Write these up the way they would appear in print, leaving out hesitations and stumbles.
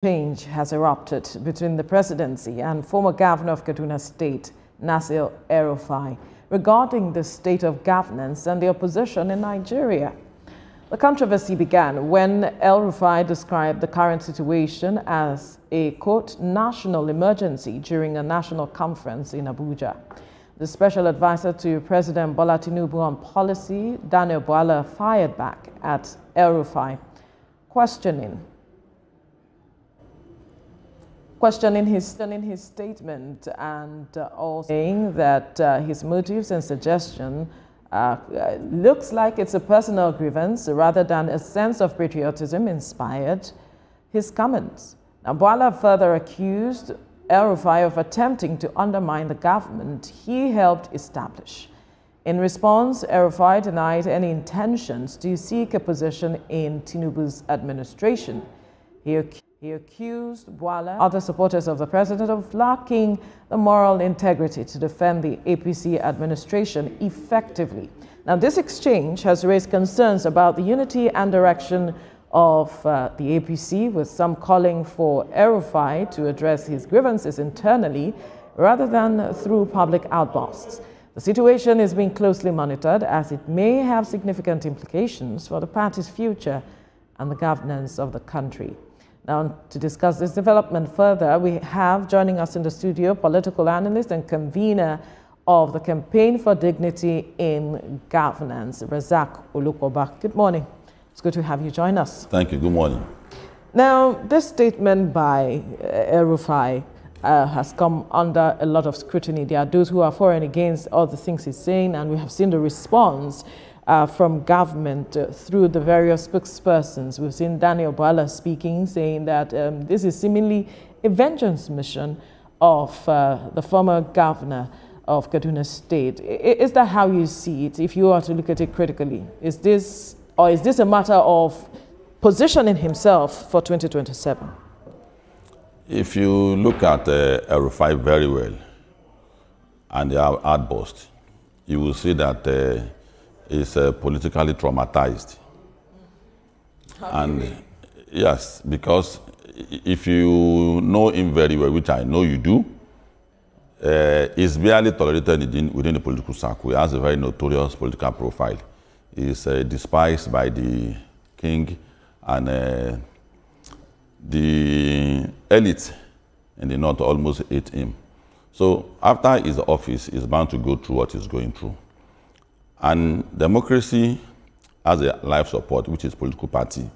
Change has erupted between the presidency and former governor of Kaduna State, Nasir El-Rufai, regarding the state of governance and the opposition in Nigeria. The controversy began when El-Rufai described the current situation as a, quote, national emergency during a national conference in Abuja. The special advisor to President Bola Tinubu on policy, Daniel Bwala, fired back at El-Rufai, questioning his statement and also saying that his motives and suggestion looks like it's a personal grievance rather than a sense of patriotism inspired his comments. Now, Bwala further accused El-Rufai of attempting to undermine the government he helped establish. In response, El-Rufai denied any intentions to seek a position in Tinubu's administration. He accused Bwala and other supporters of the president of lacking the moral integrity to defend the APC administration effectively. Now, this exchange has raised concerns about the unity and direction of the APC, with some calling for El-Rufai to address his grievances internally rather than through public outbursts. The situation is being closely monitored as it may have significant implications for the party's future and the governance of the country. Now, to discuss this development further, we have joining us in the studio political analyst and convener of the Campaign for Dignity in Governance, Razaq Olokoba. Good morning. It's good to have you join us. Thank you. Good morning. Now, this statement by El-Rufai has come under a lot of scrutiny. There are those who are for and against all the things he's saying, and we have seen the response from government through the various spokespersons. We've seen Daniel Bwala speaking, saying that this is seemingly a vengeance mission of the former governor of Kaduna State. Is that how you see it, if you are to look at it critically? Is this a matter of positioning himself for 2027? If you look at El-Rufai very well and the outburst, you will see that is politically traumatized. And yes, because if you know him very well, which I know you do, he's barely tolerated within the political circle. He has a very notorious political profile. He's despised by the king and the elite in the north almost hate him. So after his office, he's bound to go through what he's going through. And democracy has a life support, which is political party.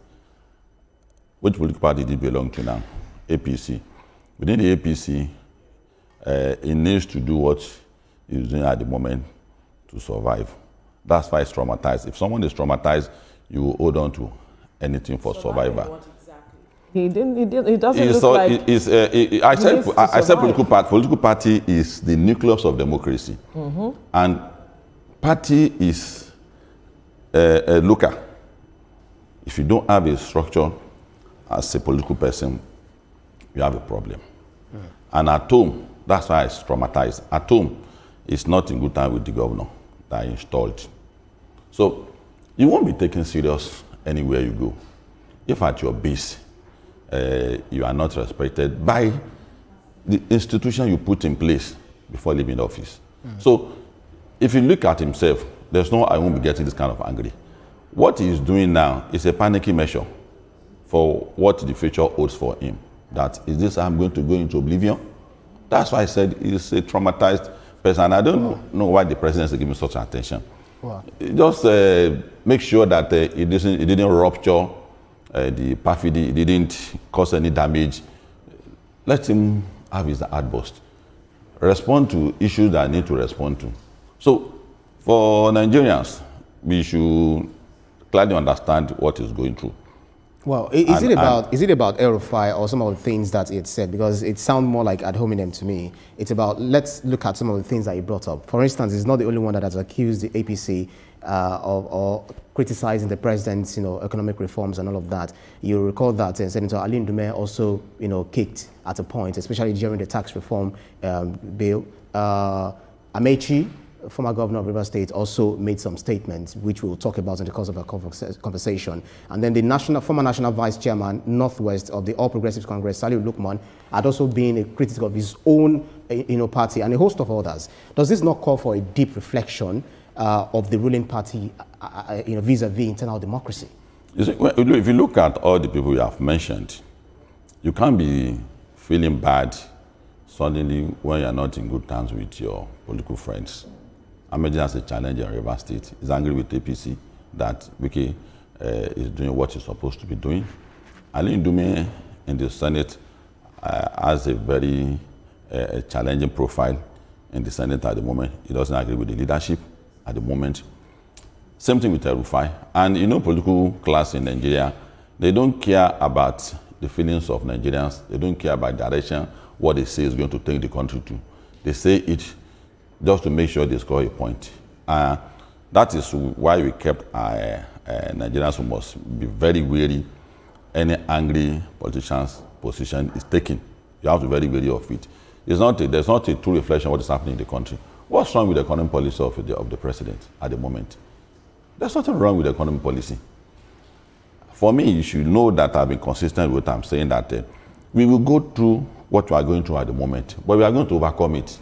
Which political party did it belong to now? APC. Within the APC, it needs to do what it's doing at the moment to survive. That's why it's traumatized. If someone is traumatized, you will hold on to anything for survival. What exactly? He doesn't look like... I said political party. Political party is the nucleus of democracy. Mm-hmm. And party is a looker. If you don't have a structure as a political person, you have a problem. Mm. And at home, that's why it's traumatized. At home, it's not in good time with the governor that I installed. So you won't be taken serious anywhere you go. If at your base, you are not respected by the institution you put in place before leaving office. Mm. So if you look at himself, there's no, I won't be getting this kind of angry. What he's doing now is a panicky measure for what the future holds for him. That, is this I'm going to go into oblivion? That's why I said he's a traumatized person. I don't know why the president is giving such attention. Wow. Just make sure that it didn't rupture the perfidy, it didn't cause any damage. Let him have his outburst. Respond to issues that need to respond to. So, for Nigerians, we should clearly understand what is going through. Well, is it about El-Rufai or some of the things that it said? Because it sounds more like ad hominem to me. It's about, let's look at some of the things that he brought up. For instance, he's not the only one that has accused the APC of criticizing the president's, economic reforms and all of that. You recall that Senator Ali Ndume also, kicked at a point, especially during the tax reform bill. Amechi former governor of Rivers State, also made some statements, which we'll talk about in the course of our conversation. And then the former national vice chairman, Northwest of the All Progressives Congress, Salih Lukman, had also been a critic of his own party and a host of others. Does this not call for a deep reflection of the ruling party vis-a-vis internal democracy? You see, if you look at all the people you have mentioned, you can't be feeling bad suddenly when you're not in good terms with your political friends. Ahmed has a challenge in Rivers State. He's angry with APC that Wike is doing what he's supposed to be doing. Ali Ndume in the Senate has a very challenging profile in the Senate at the moment. He doesn't agree with the leadership at the moment. Same thing with El-Rufai. And you know, political class in Nigeria, they don't care about the feelings of Nigerians. They don't care about direction, what they say is going to take the country to. They say it just to make sure they score a point. That is why we kept Nigerians who must be very wary. Any angry politician's position is taken. You have to be very wary of it. There's not a true reflection of what is happening in the country. What's wrong with the economic policy of the president at the moment? There's nothing wrong with the economic policy. For me, you should know that I've been consistent with what I'm saying, that we will go through what we are going through at the moment, but we are going to overcome it.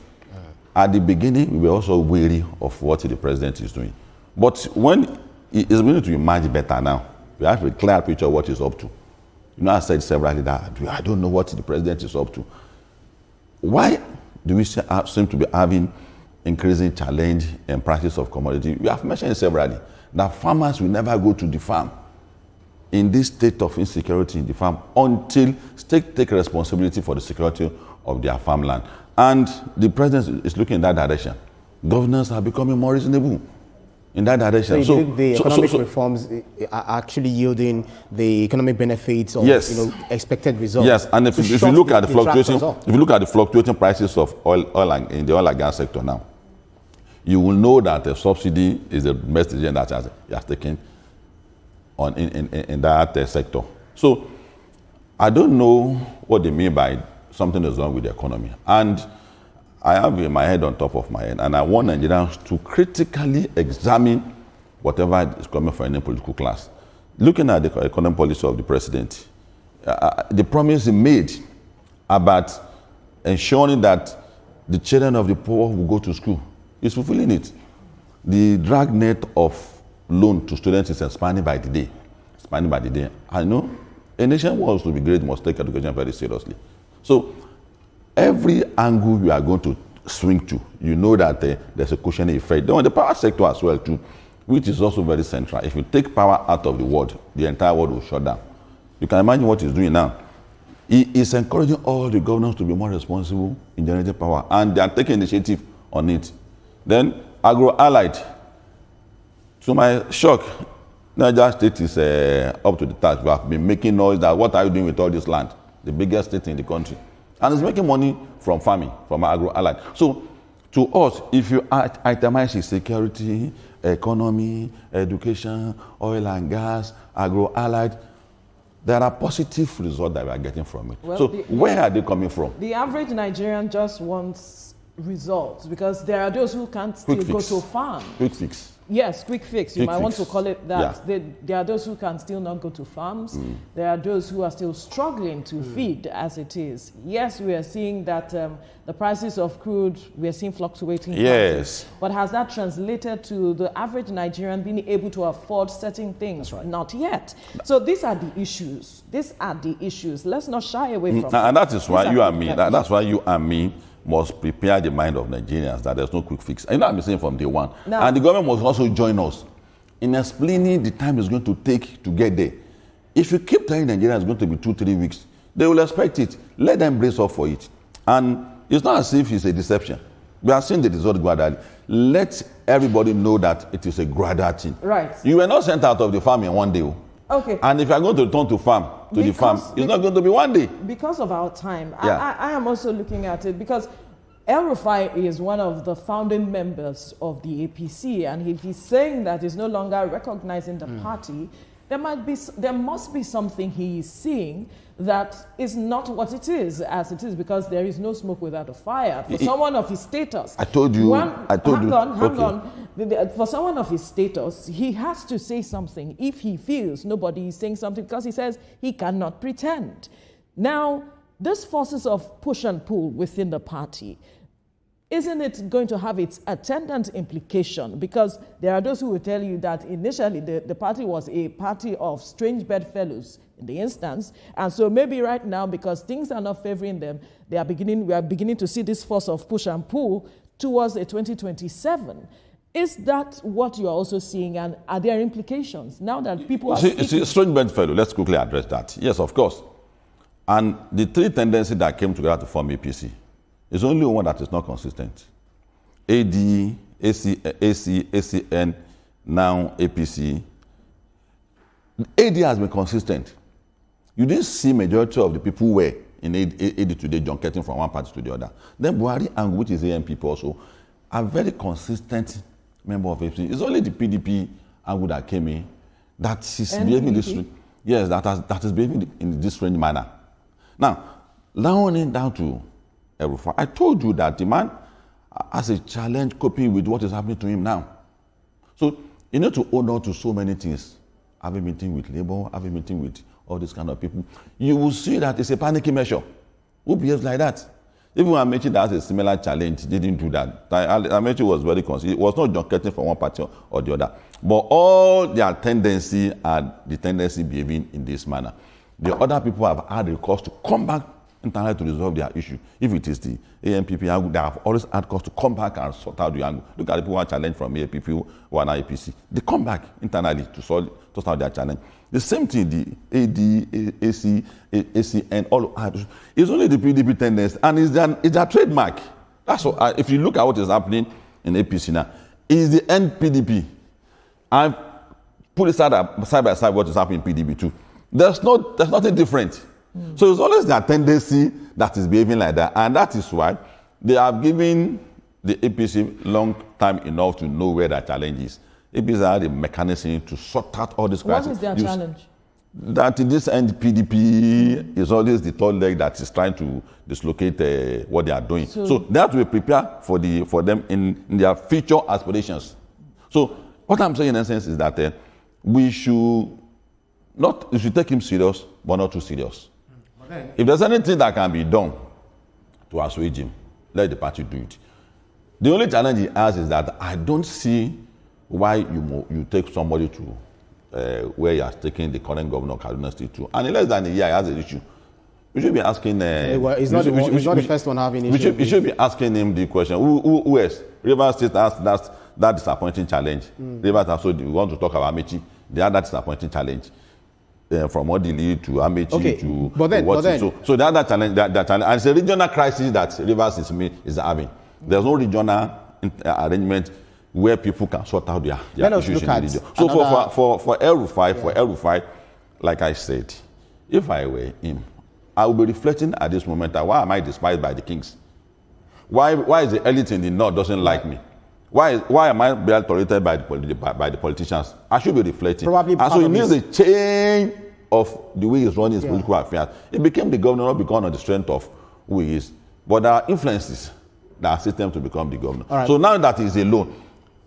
At the beginning, we were also wary of what the president is doing. But when it's going to emerge better now, we have a clear picture of what he's up to. You know, I said several that I don't know what the president is up to. Why do we seem to be having increasing challenge and prices of commodity? We have mentioned severally that farmers will never go to the farm in this state of insecurity in the farm until states take responsibility for the security of their farmland. And the president is looking in that direction. Governors are becoming more reasonable in that direction. So you think the economic reforms are actually yielding the economic benefits of expected results? Yes, and if you look at the fluctuating prices of oil in the oil and gas sector now, you will know that the subsidy is the best decision that he has taken in that sector. So I don't know what they mean by something is wrong with the economy. And I have in my head on top of my head, and I want Nigerians to critically examine whatever is coming from any political class. Looking at the economic policy of the president, the promise he made about ensuring that the children of the poor will go to school, is fulfilling it. The dragnet of loan to students is expanding by the day. Expanding by the day. I know a nation wants to be great must take education very seriously. So every angle you are going to swing to, you know that there's a cushioning effect. Then on the power sector as well too, which is also very central. If you take power out of the world, the entire world will shut down. You can imagine what he's doing now. He is encouraging all the governors to be more responsible in generating power, and they are taking initiative on it. Then agro-allied, to my shock, Niger State is up to the task. We have been making noise that what are you doing with all this land? The biggest state in the country. And it's making money from farming, from agro-allied. So to us, if you itemize security, economy, education, oil and gas, agro-allied, there are positive results that we are getting from it. Well, so where are they coming from? The average Nigerian just wants results, because there are those who can't still go to farm. Quick fix. Yes, quick fix. You might want to call it that. Yeah. There are those who can still not go to farms. There are those who are still struggling to feed as it is. Yes, we are seeing that the prices of crude, we are seeing fluctuating prices. But has that translated to the average Nigerian being able to afford certain things? That's right. Not yet. So these are the issues. These are the issues. Let's not shy away from And that is why you and me, that's why you and me must prepare the mind of Nigerians that there's no quick fix. And you know what I'm saying from day one. Now, and the government must also join us in explaining the time it's going to take to get there. If you keep telling Nigerians it's going to be 2-3 weeks, they will expect it. Let them brace up for it. And it's not as if it's a deception. We are seeing the result gradually. Let everybody know that it is a gradual thing. Right. You were not sent out of the farm in one day. Okay. And if you are going to return to the farm, it's not going to be one day. Because of our time, I am also looking at it because El-Rufai is one of the founding members of the APC, and if he's saying that he's no longer recognizing the party, there must be something he is seeing that is not what it is, as it is, because there is no smoke without a fire. For someone of his status, I told you. Hang on. For someone of his status, he has to say something if he feels nobody is saying something, because he says he cannot pretend. Now, this forces of push and pull within the party, isn't it going to have its attendant implication? Because there are those who will tell you that initially the party was a party of strange bedfellows in the instance, and so maybe right now, because things are not favoring them, we are beginning to see this force of push and pull towards a 2027. Is that what you are also seeing, and are there implications now that people are see, strange bedfellow, let's quickly address that. Yes, of course. And the three tendencies that came together to form APC, there's only one that is not consistent. AD, AC, ACN, now APC. AD has been consistent. You didn't see majority of the people who were in AD today junketing from one party to the other. Then Buhari and which is AM people also are very consistent member of APC. It's only the PDP angle that came in that is behaving this way. Yes, that is behaving in this strange manner. Now, down to El-Rufai, I told you that the man has a challenge coping with what is happening to him now. So you need to hold on to so many things. Have a meeting with Labour, have a meeting with all these kind of people. You will see that it's a panicky measure. Who behaves like that? Even Amechi that has a similar challenge didn't do that. Amechi was very consistent. It was not junketing from one party or the other. But all their tendency are the tendency behaving in this manner. The other people have had recourse to come back internally to resolve their issue. If it is the AMPP angle, they have always had recourse to come back and sort out the angle. Look at the people who are challenged from APP who are now APC. They come back internally to sort out their challenge. The same thing, the AD, AC, ACN, all of it's only the PDP tendency, and it's their trademark. That's what, if you look at what is happening in APC now, it's the NPDP. I've put it side by side what is happening in PDP too. There's nothing different. So it's always their tendency that is behaving like that, and that is why they have given the APC long time enough to know where their challenge is. APC had a mechanism to sort out all this crisis. What is their challenge? That in this end, PDP is always the third leg that is trying to dislocate what they are doing. So they have to be prepared for them in their future aspirations. So what I'm saying in essence is that we should take him serious, but not too serious. If there's anything that can be done to assuage him, let the party do it. The only challenge he has is that I don't see why you take somebody to where he has taken the current governor of Kaduna State to, and in less than a year he has an issue. We should be asking. Well, he's not the first one having issue. We should be asking him the question. Who else? Rivers State has that disappointing challenge. Rivers also we want to talk about Amechi. They had that disappointing challenge. From Odili to Amechi to so the other challenge, that challenge, and it's a regional crisis that Rivers is having. There's no regional arrangement where people can sort out their issues in the region. So for El-Rufai, like I said, if I were him, I would be reflecting at this moment that why am I despised by the kings? Why is the elite in the north doesn't like me? Why am I being tolerated by the politicians? I should be reflecting. Probably. And so it needs a change of the way he's running his political affairs. He became the governor not because of the strength of who he is, but there are influences that assist him to become the governor. Right. So now that he's alone,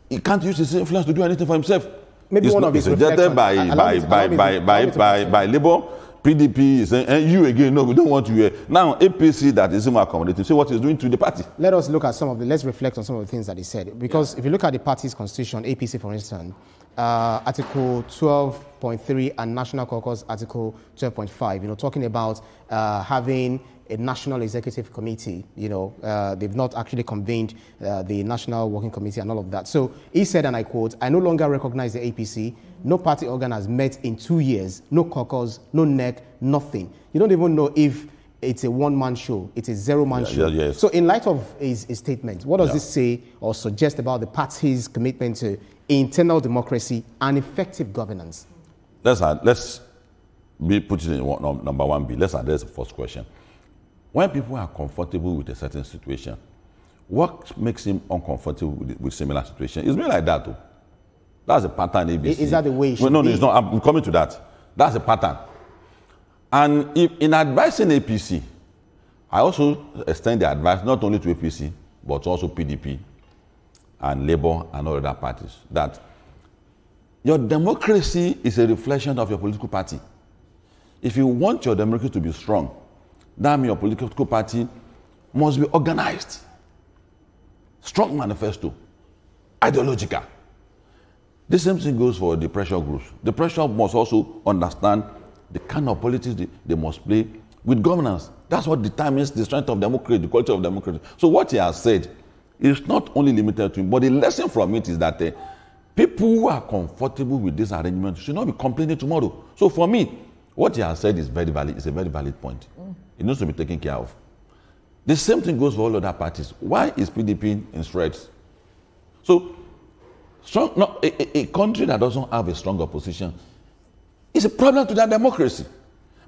he can't use his influence to do anything for himself. Maybe one of his rejected by Labour. PDP is saying, and you again, no, we don't want you here. Now, APC that is more accommodating, see what he's doing to the party. Let's reflect on some of the things that he said. Because if you look at the party's constitution, APC, for instance, Article 12.3 and National Caucus Article 12.5, talking about having a national executive committee, they've not actually convened the National Working Committee and all of that. So he said, and I quote, "I no longer recognize the APC. No party organ has met in 2 years. No caucus, no NEC, nothing." You don't even know if it's a one-man show. It's a zero-man show. Yes. So in light of his statement, what does this say or suggest about the party's commitment to internal democracy and effective governance? Let's put it in number 1B. Let's address the first question. When people are comfortable with a certain situation, what makes him uncomfortable with similar situation? It's been like that, though. That's a pattern ABC. Is that the way it should no, be? it's not. I'm coming to that. That's a pattern. And if, in advising APC, I also extend the advice not only to APC, but also PDP and Labour and all other parties, that your democracy is a reflection of your political party. If you want your democracy to be strong, that means your political party must be organized. Strong manifesto, ideological. The same thing goes for the pressure groups. The pressure must also understand the kind of politics they must play with governance. That's what determines the strength of democracy, the quality of democracy. So what he has said is not only limited to him, but the lesson from it is that people who are comfortable with this arrangement should not be complaining tomorrow. So for me, what he has said is very valid. It's a very valid point. It needs to be taken care of. The same thing goes for all other parties. Why is PDP in threats? So, a country that doesn't have a strong opposition is a problem to their democracy.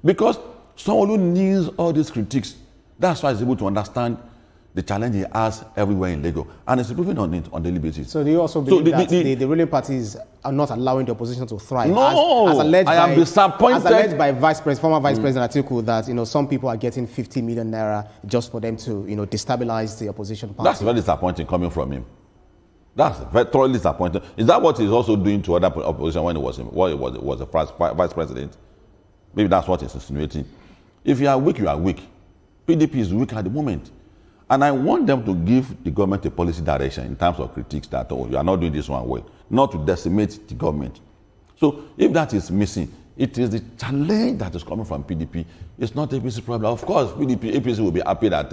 Because someone who needs all these critiques, that's why he's able to understand the challenge he has everywhere in Lagos. And it's improving on it on a daily basis. So do you also believe that the ruling parties are not allowing the opposition to thrive? No, as alleged I am disappointed. As alleged by former Vice President Atiku that some people are getting 50 million naira just for them to destabilize the opposition party. That's very disappointing coming from him. That's very thoroughly disappointing. Is that what he's also doing to other opposition when he was a vice president? Maybe that's what he's insinuating. If you are weak, you are weak. PDP is weak at the moment. And I want them to give the government a policy direction in terms of critiques that, you are not doing this one well, not to decimate the government. So if that is missing, it is the challenge that is coming from PDP. It's not APC problem. Of course, APC will be happy that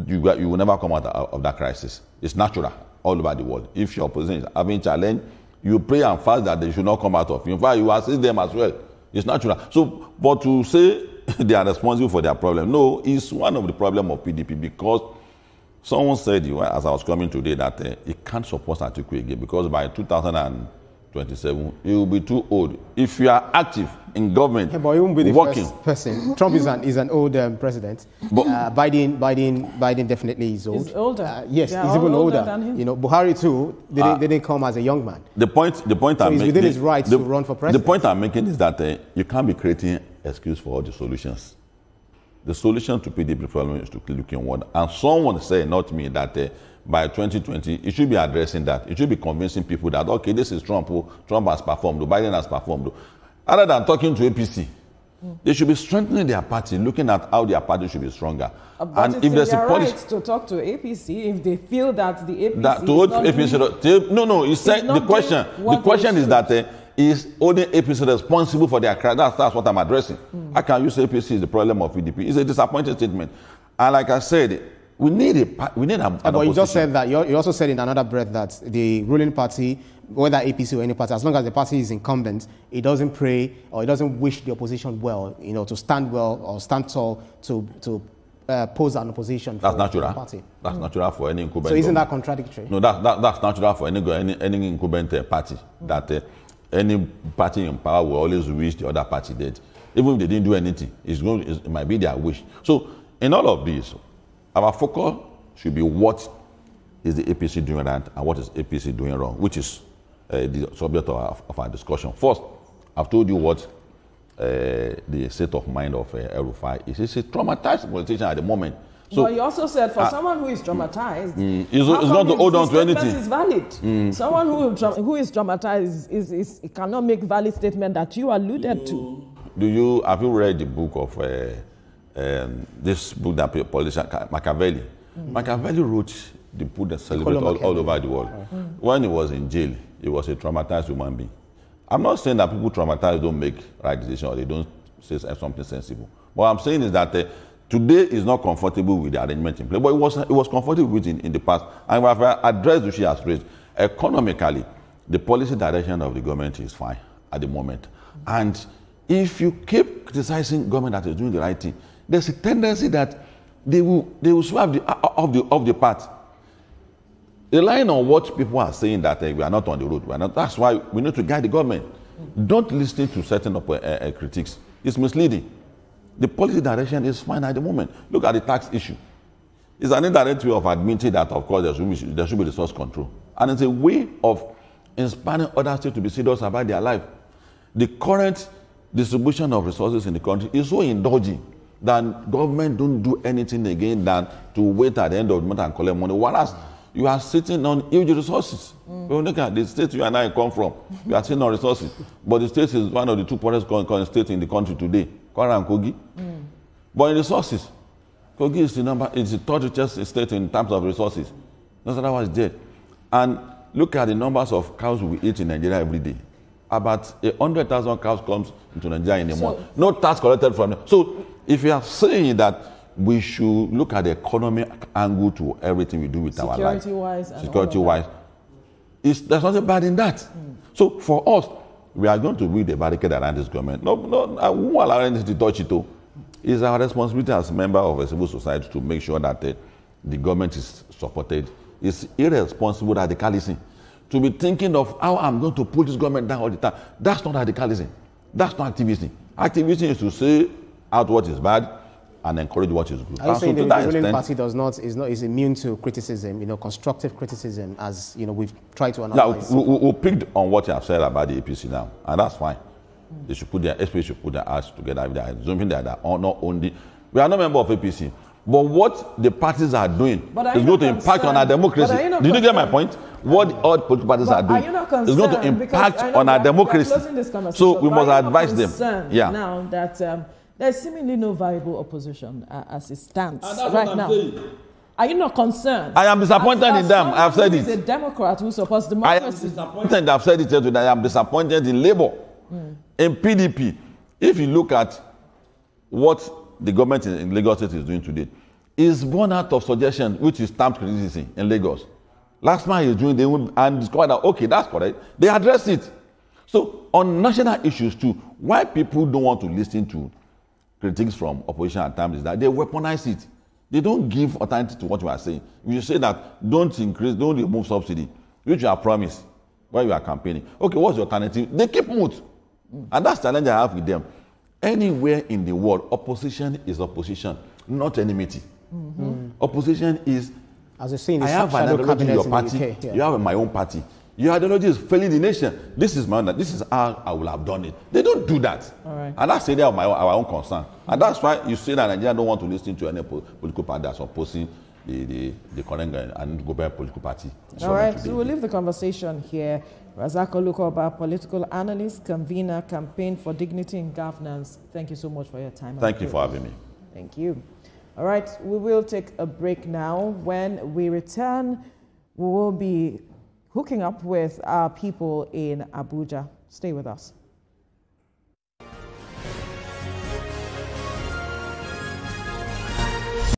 you will never come out of that crisis. It's natural all over the world. If your opposition is having challenge, you pray and fast that they should not come out of. In fact, you assist them as well. It's natural. So, but to say they are responsible for their problem, no, it's one of the problems of PDP, because someone said, as I was coming today, that he can't support Atiku again because by 2027 he will be too old. If you are active in government, but he won't be the working first person. Trump is an old president. But Biden definitely is old. He's older. Yes, he's even older. Than him. Buhari too. They didn't come as a young man. The point So I'm he's making, within his right to run for president. The point I'm making is that you can't be creating excuse for all the solutions. The solution to PDP problem is to look inward. And someone said, not me, that by 2020, it should be addressing that. It should be convincing people that, okay, this is Trump. Trump has performed. Biden has performed. Other than talking to APC, they should be strengthening their party, looking at how their party should be stronger. But And if there's a right to talk to APC if they feel that the APC no, he said the question. The question is that is only APC responsible for their crime? That's what I'm addressing. How can you say APC is the problem of PDP? It's a disappointing statement. And like I said, we need an But you just said that. You also said in another breath that the ruling party, whether APC or any party, as long as the party is incumbent, it doesn't pray or it doesn't wish the opposition well, to stand well or stand tall to pose an opposition. That's for natural. the party. That's natural for any incumbent. So isn't that government. contradictory? No, that's natural for any incumbent party. That any party in power will always wish the other party dead. Even if they didn't do anything, it might be their wish. So in all of this, our focus should be what is the APC doing right and what is APC doing wrong, which is the subject of our discussion. First, I've told you what the state of mind of El-Rufai is. He's a traumatized politician at the moment. So, but you also said for someone who is traumatized, it's not to hold on to anything. Is valid. Someone who is traumatized is cannot make valid statement that you alluded to. Have you read the book of this book that politician Machiavelli? Machiavelli wrote the book that celebrated all over the world. When he was in jail, he was a traumatized human being. I'm not saying that people traumatized don't make right decisions or they don't say something sensible. What I'm saying is that today is not comfortable with the arrangement in place, but it was comfortable with it in the past. And we have addressed the issue as raised. Economically, the policy direction of the government is fine at the moment. And if you keep criticizing government that is doing the right thing, there's a tendency that they will swerve off the path. Relying on what people are saying that we are not on the road. That's why we need to guide the government. Don't listen to certain critics. It's misleading. The policy direction is fine at the moment. Look at the tax issue. It's an indirect way of admitting that, of course, there should be resource control. And it's a way of inspiring other states to be serious about their life. The current distribution of resources in the country is so indulging that government don't do anything again than to wait at the end of the month and collect money. Whereas you are sitting on huge resources. When you look at the state you and I come from, you are sitting on resources. But the state is one of the two poorest states in the country today, Kwara and Kogi. But in resources, Kogi is the third richest state in terms of resources. That's what I was there. And look at the numbers of cows we eat in Nigeria every day. About 100,000 cows comes into Nigeria in a month. No tax collected from them. So if you are saying that we should look at the economic angle to everything we do with our life, security-wise, there's nothing bad in that. So for us, we are going to build a barricade around this government. No, I won't allow anything to touch it. It's our responsibility as a member of a civil society to make sure that the government is supported. It's irresponsible radicalism to be thinking of how I'm going to pull this government down all the time. That's not radicalism. That's not activism. Activism is to say out what is bad and encourage what is good. Are you saying the ruling party is immune to criticism, constructive criticism, as we've tried to analyze? Yeah, we picked on what you have said about the APC now, and that's fine. They should put their ass together. If they are assuming that they are not only, we are not member of APC. But what the parties are doing is going to impact on our democracy. Did you get my point? What all political parties are doing is going to impact on our democracy. So we must advise them. Yeah. Now that there's seemingly no viable opposition as it stands right now. Are you not concerned? I am disappointed in them. I have said it. A Democrat who supports democracy. I am disappointed. I've said it today. I am disappointed in Labour, in PDP. If you look at what the government in Lagos State is doing today, is born out of suggestion, which is stamped criticism in Lagos. Last man is doing, and discovered that, okay, that's correct. They address it. So on national issues too, why people don't want to listen to critiques from opposition at times is that they weaponize it. They don't give authority to what you are saying. You say that don't remove subsidy, which you are promised while you are campaigning. Okay, what's the alternative? They keep mute. And that's the challenge I have with them. Anywhere in the world, opposition is opposition, not enmity. Opposition is, as you see, I have an ideology in your party, you have my own party. Your ideology is failing the nation. This is how I will have done it. They don't do that. And that's the area of our own concern. And that's why you say that Nigeria don't want to listen to any political party that's opposing the current and go by political party. All right, so we'll leave the conversation here. Razaq Olokoba, political analyst, convener, Campaign for Dignity in Governance. Thank you so much for your time. Thank you for having me. Thank you. All right, we will take a break now. When we return, we will be hooking up with our people in Abuja. Stay with us.